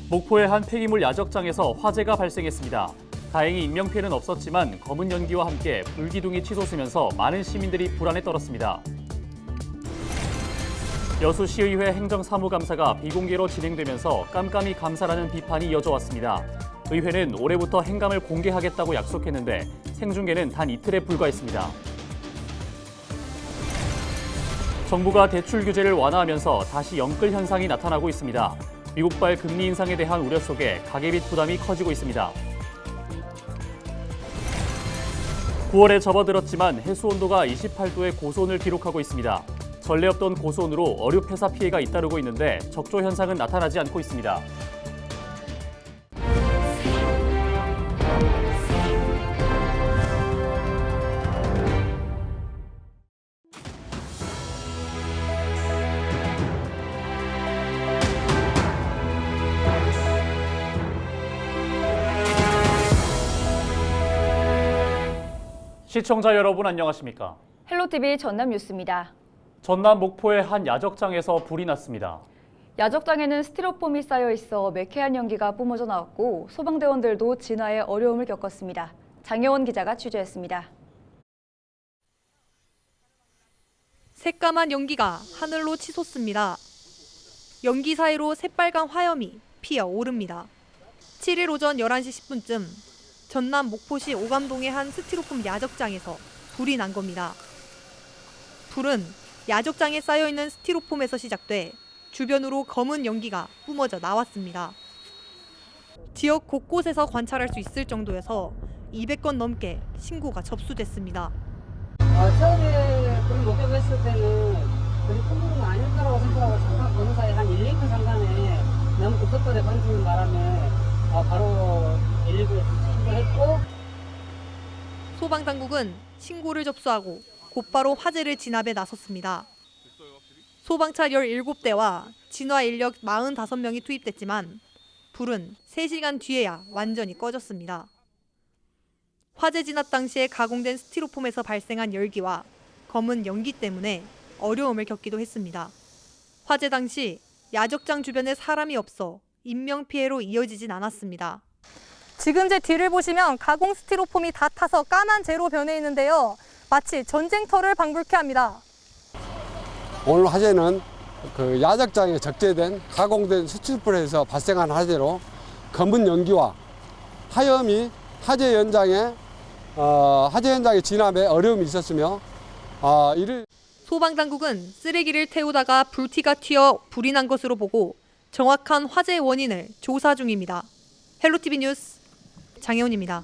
목포의 한 폐기물 야적장에서 화재가 발생했습니다. 다행히 인명피해는 없었지만 검은 연기와 함께 불기둥이 치솟으면서 많은 시민들이 불안에 떨었습니다. 여수시의회 행정사무감사가 비공개로 진행되면서 깜깜이 감사라는 비판이 이어져 왔습니다. 의회는 올해부터 행감을 공개하겠다고 약속했는데 생중계는 단 이틀에 불과했습니다. 정부가 대출 규제를 완화하면서 다시 영끌 현상이 나타나고 있습니다. 미국발 금리 인상에 대한 우려 속에 가계빚 부담이 커지고 있습니다. 9월에 접어들었지만 해수 온도가 28도의 고수온을 기록하고 있습니다. 전례 없던 고수온으로 어류 폐사 피해가 잇따르고 있는데 적조 현상은 나타나지 않고 있습니다. 시청자 여러분 안녕하십니까? 헬로티비 전남 뉴스입니다. 전남 목포의 한 야적장에서 불이 났습니다. 야적장에는 스티로폼이 쌓여 있어 매캐한 연기가 뿜어져 나왔고 소방대원들도 진화에 어려움을 겪었습니다. 장혜원 기자가 취재했습니다. 새까만 연기가 하늘로 치솟습니다. 연기 사이로 새빨간 화염이 피어오릅니다. 7일 오전 11시 10분쯤 전남 목포시 오감동의 한 스티로폼 야적장에서 불이 난 겁니다. 불은 야적장에 쌓여있는 스티로폼에서 시작돼 주변으로 검은 연기가 뿜어져 나왔습니다. 지역 곳곳에서 관찰할 수 있을 정도여서 200건 넘게 신고가 접수됐습니다. 처음에 불을 목격했을 때는 그리 큰 불은 아닐 거라고 생각하고 잠깐 보는 사이에 한 1, 2분 상간에 너무 급속도로 번지는 바람에 바로 119에서 신고했고 소방당국은 신고를 접수하고 곧바로 화재를 진압에 나섰습니다. 소방차 17대와 진화 인력 45명이 투입됐지만 불은 3시간 뒤에야 완전히 꺼졌습니다. 화재 진압 당시에 가공된 스티로폼에서 발생한 열기와 검은 연기 때문에 어려움을 겪기도 했습니다. 화재 당시 야적장 주변에 사람이 없어 인명피해로 이어지진 않았습니다. 지금 제 뒤를 보시면 가공 스티로폼이 다 타서 까만 재로 변해 있는데요. 마치 전쟁터를 방불케 합니다. 오늘 화재는 그 야적장에 적재된 가공된 스티로폼에서 발생한 화재로 검은 연기와 하염이 화재 현장에 진압에 어려움이 있었으며 이를 소방당국은 쓰레기를 태우다가 불티가 튀어 불이 난 것으로 보고 정확한 화재 원인을 조사 중입니다. 헬로티비 뉴스 장혜원입니다.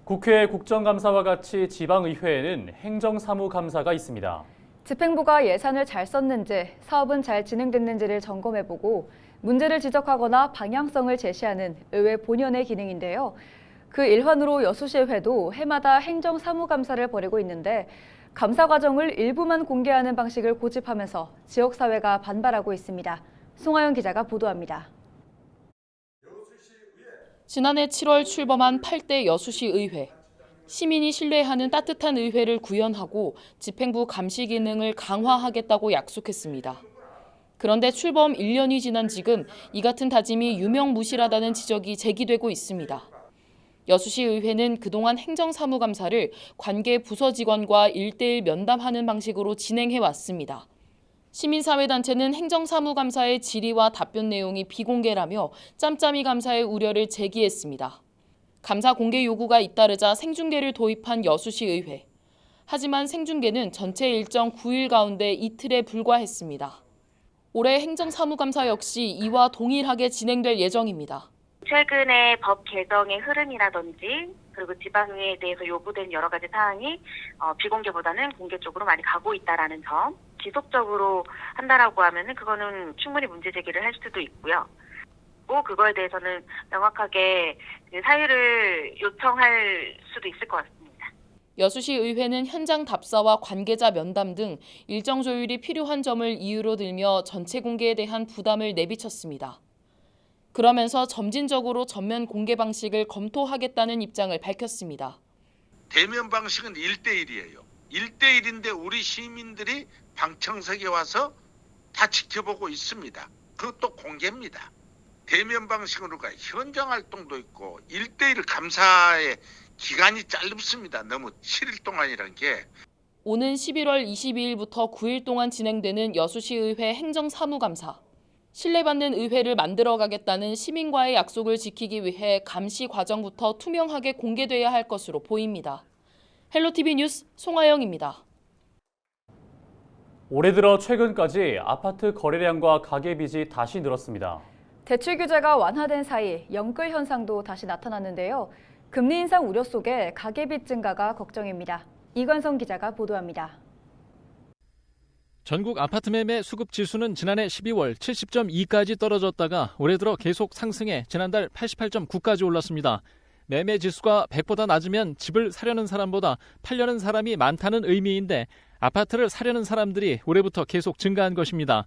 국회 국정감사와 같이 지방의회에는 행정사무감사가 있습니다. 집행부가 예산을 잘 썼는지, 사업은 잘 진행됐는지를 점검해보고 문제를 지적하거나 방향성을 제시하는 의회 본연의 기능인데요. 그 일환으로 여수시의회도 해마다 행정사무감사를 벌이고 있는데 감사 과정을 일부만 공개하는 방식을 고집하면서 지역사회가 반발하고 있습니다. 송하영 기자가 보도합니다. 지난해 7월 출범한 8대 여수시 의회. 시민이 신뢰하는 따뜻한 의회를 구현하고 집행부 감시 기능을 강화하겠다고 약속했습니다. 그런데 출범 1년이 지난 지금 이 같은 다짐이 유명무실하다는 지적이 제기되고 있습니다. 여수시 의회는 그동안 행정사무감사를 관계 부서 직원과 1대1 면담하는 방식으로 진행해왔습니다. 시민사회단체는 행정사무감사의 질의와 답변 내용이 비공개라며 짬짬이 감사의 우려를 제기했습니다. 감사 공개 요구가 잇따르자 생중계를 도입한 여수시 의회. 하지만 생중계는 전체 일정 9일 가운데 이틀에 불과했습니다. 올해 행정사무감사 역시 이와 동일하게 진행될 예정입니다. 최근에 법 개정의 흐름이라든지 그리고 지방의회에 대해서 요구된 여러 가지 사항이 비공개보다는 공개 쪽으로 많이 가고 있다라는 점, 지속적으로 한다라고 하면은 그거는 충분히 문제 제기를 할 수도 있고요. 또 그거에 대해서는 명확하게 사유를 요청할 수도 있을 것 같습니다. 여수시 의회는 현장 답사와 관계자 면담 등 일정 조율이 필요한 점을 이유로 들며 전체 공개에 대한 부담을 내비쳤습니다. 그러면서 점진적으로 전면 공개 방식을 검토하겠다는 입장을 밝혔습니다. 대면 방식은 1대1이에요. 1대1인데 우리 시민들이 방청석에 와서 다 지켜보고 있습니다. 그것도 공개입니다. 대면 방식으로가 현장 활동도 있고 1대1 감사의 기간이 짧습니다. 너무 7일 동안이란 게. 오는 11월 22일부터 9일 동안 진행되는 여수시의회 행정사무감사. 신뢰받는 의회를 만들어가겠다는 시민과의 약속을 지키기 위해 감시 과정부터 투명하게 공개돼야 할 것으로 보입니다. 헬로티비 뉴스 송하영입니다. 올해 들어 최근까지 아파트 거래량과 가계 빚이 다시 늘었습니다. 대출 규제가 완화된 사이 영끌 현상도 다시 나타났는데요. 금리 인상 우려 속에 가계빚 증가가 걱정입니다. 이관성 기자가 보도합니다. 전국 아파트 매매 수급 지수는 지난해 12월 70.2까지 떨어졌다가 올해 들어 계속 상승해 지난달 88.9까지 올랐습니다. 매매 지수가 100보다 낮으면 집을 사려는 사람보다 팔려는 사람이 많다는 의미인데 아파트를 사려는 사람들이 올해부터 계속 증가한 것입니다.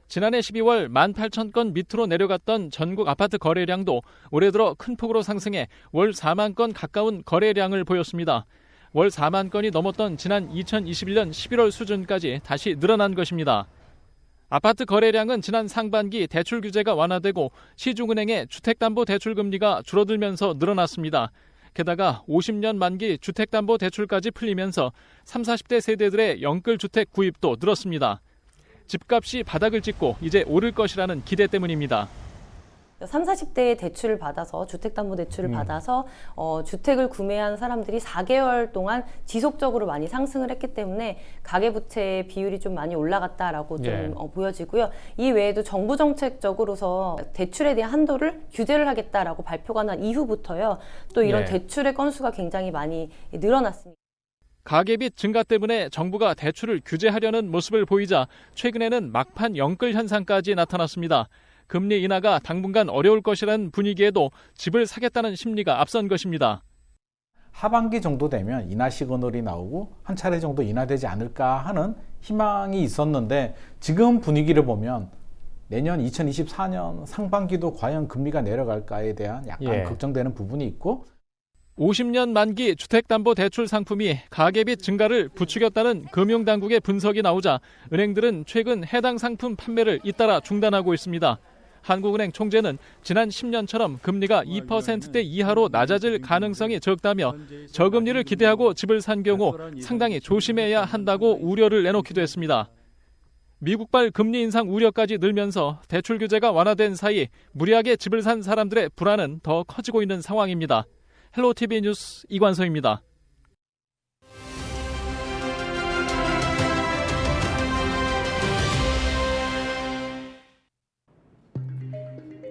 지난해 12월 18,000건 밑으로 내려갔던 전국 아파트 거래량도 올해 들어 큰 폭으로 상승해 월 4만 건 가까운 거래량을 보였습니다. 월 4만 건이 넘었던 지난 2021년 11월 수준까지 다시 늘어난 것입니다. 아파트 거래량은 지난 상반기 대출 규제가 완화되고 시중은행의 주택담보대출금리가 줄어들면서 늘어났습니다. 게다가 50년 만기 주택담보대출까지 풀리면서 30, 40대 세대들의 영끌주택 구입도 늘었습니다. 집값이 바닥을 찍고 이제 오를 것이라는 기대 때문입니다. 30, 40대의 대출을 받아서 주택담보대출을 받아서 주택을 구매한 사람들이 4개월 동안 지속적으로 많이 상승을 했기 때문에 가계부채 비율이 좀 많이 올라갔다라고 좀 보여지고요. 이 외에도 정부 정책적으로서 대출에 대한 한도를 규제를 하겠다라고 발표가 난 이후부터요. 또 이런 대출의 건수가 굉장히 많이 늘어났습니다. 가계빚 증가 때문에 정부가 대출을 규제하려는 모습을 보이자 최근에는 막판 영끌 현상까지 나타났습니다. 금리 인하가 당분간 어려울 것이라는 분위기에도 집을 사겠다는 심리가 앞선 것입니다. 하반기 정도 되면 인하 시그널이 나오고 한 차례 정도 인하되지 않을까 하는 희망이 있었는데 지금 분위기를 보면 내년 2024년 상반기도 과연 금리가 내려갈까에 대한 약간 걱정되는 부분이 있고 50년 만기 주택담보대출 상품이 가계빚 증가를 부추겼다는 금융당국의 분석이 나오자 은행들은 최근 해당 상품 판매를 잇따라 중단하고 있습니다. 한국은행 총재는 지난 10년처럼 금리가 2%대 이하로 낮아질 가능성이 적다며 저금리를 기대하고 집을 산 경우 상당히 조심해야 한다고 우려를 내놓기도 했습니다. 미국발 금리 인상 우려까지 늘면서 대출 규제가 완화된 사이 무리하게 집을 산 사람들의 불안은 더 커지고 있는 상황입니다. 헬로티비 뉴스 이관성입니다.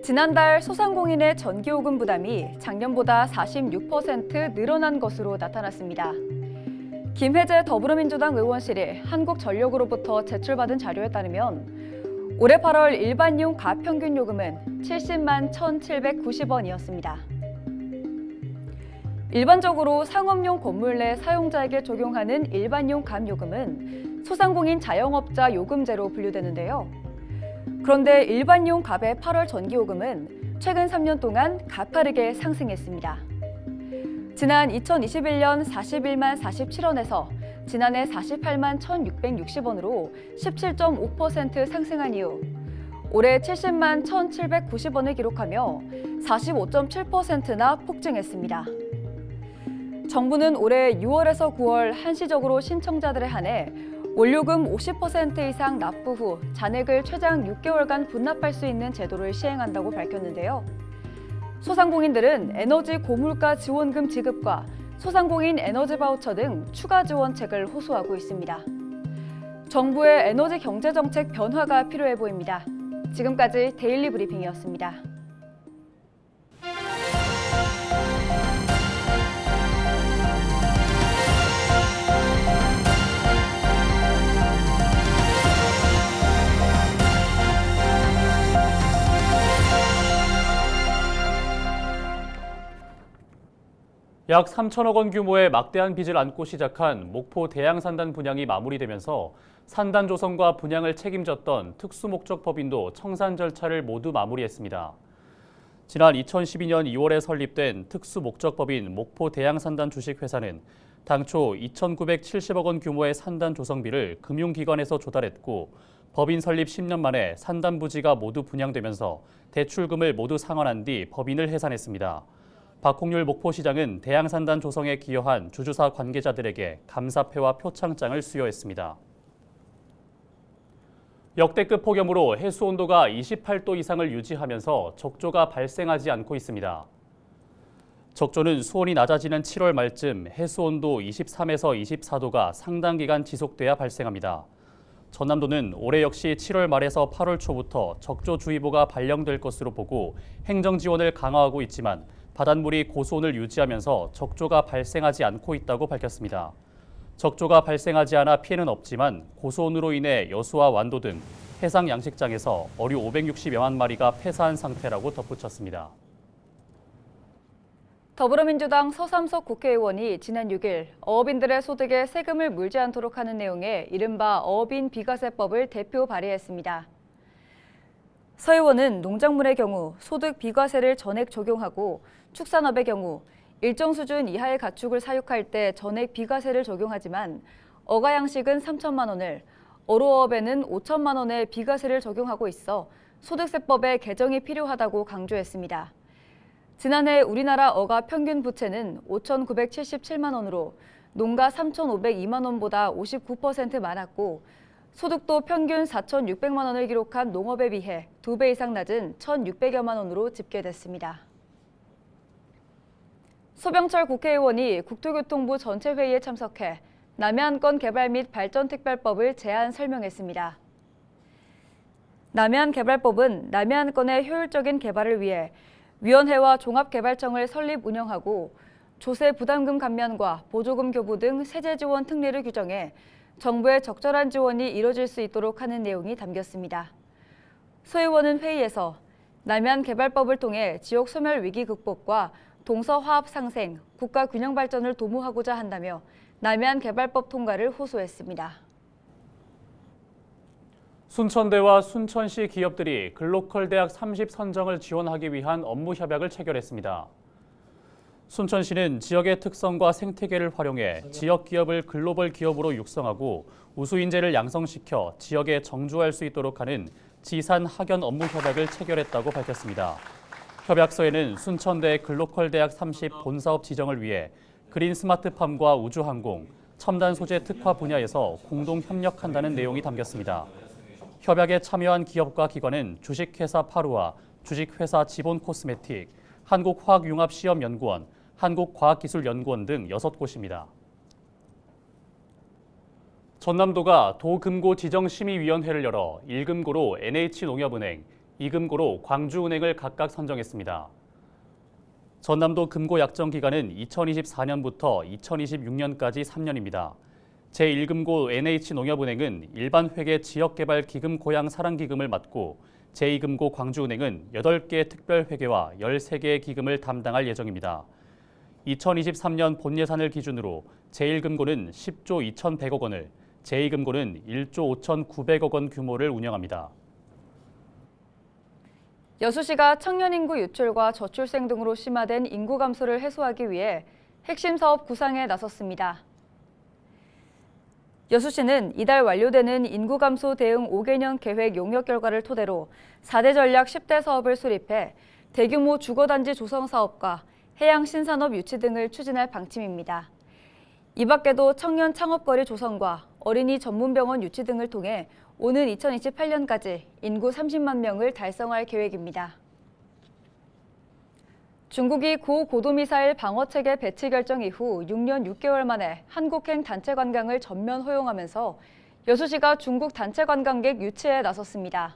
지난달 소상공인의 전기요금 부담이 작년보다 46% 늘어난 것으로 나타났습니다. 김혜재 더불어민주당 의원실이 한국전력으로부터 제출받은 자료에 따르면 올해 8월 일반용 가평균 요금은 70만 1,790원이었습니다. 일반적으로 상업용 건물 내 사용자에게 적용하는 일반용 갑요금은 소상공인 자영업자 요금제로 분류되는데요. 그런데 일반용 갑의 8월 전기요금은 최근 3년 동안 가파르게 상승했습니다. 지난 2021년 41만 47원에서 지난해 48만 1,660원으로 17.5% 상승한 이후 올해 70만 1,790원을 기록하며 45.7%나 폭증했습니다. 정부는 올해 6월에서 9월 한시적으로 신청자들에 한해 원료금 50% 이상 납부 후 잔액을 최장 6개월간 분납할 수 있는 제도를 시행한다고 밝혔는데요. 소상공인들은 에너지 고물가 지원금 지급과 소상공인 에너지 바우처 등 추가 지원책을 호소하고 있습니다. 정부의 에너지 경제 정책 변화가 필요해 보입니다. 지금까지 데일리 브리핑이었습니다. 약 3천억 원 규모의 막대한 빚을 안고 시작한 목포 대양산단 분양이 마무리되면서 산단 조성과 분양을 책임졌던 특수목적법인도 청산 절차를 모두 마무리했습니다. 지난 2012년 2월에 설립된 특수목적법인 목포 대양산단 주식회사는 당초 2,970억 원 규모의 산단 조성비를 금융기관에서 조달했고 법인 설립 10년 만에 산단 부지가 모두 분양되면서 대출금을 모두 상환한 뒤 법인을 해산했습니다. 박홍률 목포시장은 대양산단 조성에 기여한 주주사 관계자들에게 감사패와 표창장을 수여했습니다. 역대급 폭염으로 해수 온도가 28도 이상을 유지하면서 적조가 발생하지 않고 있습니다. 적조는 수온이 낮아지는 7월 말쯤 해수 온도 23에서 24도가 상당 기간 지속돼야 발생합니다. 전남도는 올해 역시 7월 말에서 8월 초부터 적조주의보가 발령될 것으로 보고 행정 지원을 강화하고 있지만 바닷물이 고수온을 유지하면서 적조가 발생하지 않고 있다고 밝혔습니다. 적조가 발생하지 않아 피해는 없지만 고수온으로 인해 여수와 완도 등 해상 양식장에서 어류 560여만 마리가 폐사한 상태라고 덧붙였습니다. 더불어민주당 서삼석 국회의원이 지난 6일 어업인들의 소득에 세금을 물지 않도록 하는 내용의 이른바 어업인 비과세법을 대표 발의했습니다. 서 의원은 농작물의 경우 소득 비과세를 전액 적용하고 축산업의 경우 일정 수준 이하의 가축을 사육할 때 전액 비과세를 적용하지만 어가 양식은 3천만 원을, 어로어업에는 5천만 원의 비과세를 적용하고 있어 소득세법의 개정이 필요하다고 강조했습니다. 지난해 우리나라 어가 평균 부채는 5,977만 원으로 농가 3,502만 원보다 59% 많았고 소득도 평균 4,600만 원을 기록한 농업에 비해 2배 이상 낮은 1,600여만 원으로 집계됐습니다. 소병철 국회의원이 국토교통부 전체 회의에 참석해 남해안권 개발 및 발전특별법을 제안 설명했습니다. 남해안개발법은 남해안권의 효율적인 개발을 위해 위원회와 종합개발청을 설립 운영하고 조세 부담금 감면과 보조금 교부 등 세제 지원 특례를 규정해 정부의 적절한 지원이 이뤄질 수 있도록 하는 내용이 담겼습니다. 소 의원은 회의에서 남해안개발법을 통해 지역 소멸 위기 극복과 동서화합 상생, 국가 균형 발전을 도모하고자 한다며 남해안개발법 통과를 호소했습니다. 순천대와 순천시 기업들이 글로컬 대학 30 선정을 지원하기 위한 업무 협약을 체결했습니다. 순천시는 지역의 특성과 생태계를 활용해 지역 기업을 글로벌 기업으로 육성하고 우수 인재를 양성시켜 지역에 정주할 수 있도록 하는 지산 학연 업무 협약을 체결했다고 밝혔습니다. 협약서에는 순천대 글로컬 대학 30 본사업 지정을 위해 그린 스마트팜과 우주항공, 첨단 소재 특화 분야에서 공동 협력한다는 내용이 담겼습니다. 협약에 참여한 기업과 기관은 주식회사 파루아, 주식회사 지본 코스메틱, 한국화학융합시험연구원, 한국과학기술연구원 등 6곳입니다. 전남도가 도금고 지정심의위원회를 열어 1금고로 NH농협은행, 2금고로 광주은행을 각각 선정했습니다. 전남도 금고 약정 기간은 2024년부터 2026년까지 3년입니다. 제1금고 NH농협은행은 일반 회계 지역개발 기금 고양 사랑기금을 맡고 제2금고 광주은행은 8개 특별회계와 13개의 기금을 담당할 예정입니다. 2023년 본예산을 기준으로 제1금고는 10조 2,100억 원을, 제2금고는 1조 5,900억 원 규모를 운영합니다. 여수시가 청년 인구 유출과 저출생 등으로 심화된 인구 감소를 해소하기 위해 핵심 사업 구상에 나섰습니다. 여수시는 이달 완료되는 인구 감소 대응 5개년 계획 용역 결과를 토대로 4대 전략 10대 사업을 수립해 대규모 주거단지 조성 사업과 해양 신산업 유치 등을 추진할 방침입니다. 이 밖에도 청년 창업거리 조성과 어린이 전문병원 유치 등을 통해 오는 2028년까지 인구 30만 명을 달성할 계획입니다. 중국이 고고도미사일 방어체계 배치 결정 이후 6년 6개월 만에 한국행 단체 관광을 전면 허용하면서 여수시가 중국 단체 관광객 유치에 나섰습니다.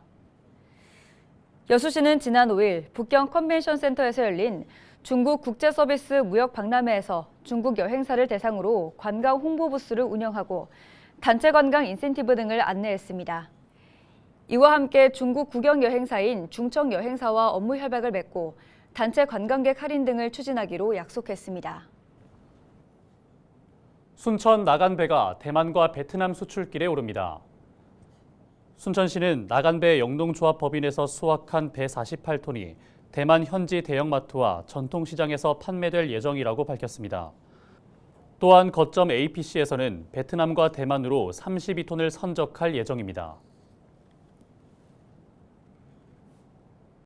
여수시는 지난 5일 북경 컨벤션 센터에서 열린 중국 국제서비스 무역 박람회에서 중국 여행사를 대상으로 관광 홍보 부스를 운영하고 단체 관광 인센티브 등을 안내했습니다. 이와 함께 중국 국영 여행사인 중청 여행사와 업무 협약을 맺고 단체 관광객 할인 등을 추진하기로 약속했습니다. 순천 나간배가 대만과 베트남 수출길에 오릅니다. 순천시는 나간배 영농조합법인에서 수확한 배 48톤이 대만 현지 대형마트와 전통시장에서 판매될 예정이라고 밝혔습니다. 또한 거점 APC에서는 베트남과 대만으로 32톤을 선적할 예정입니다.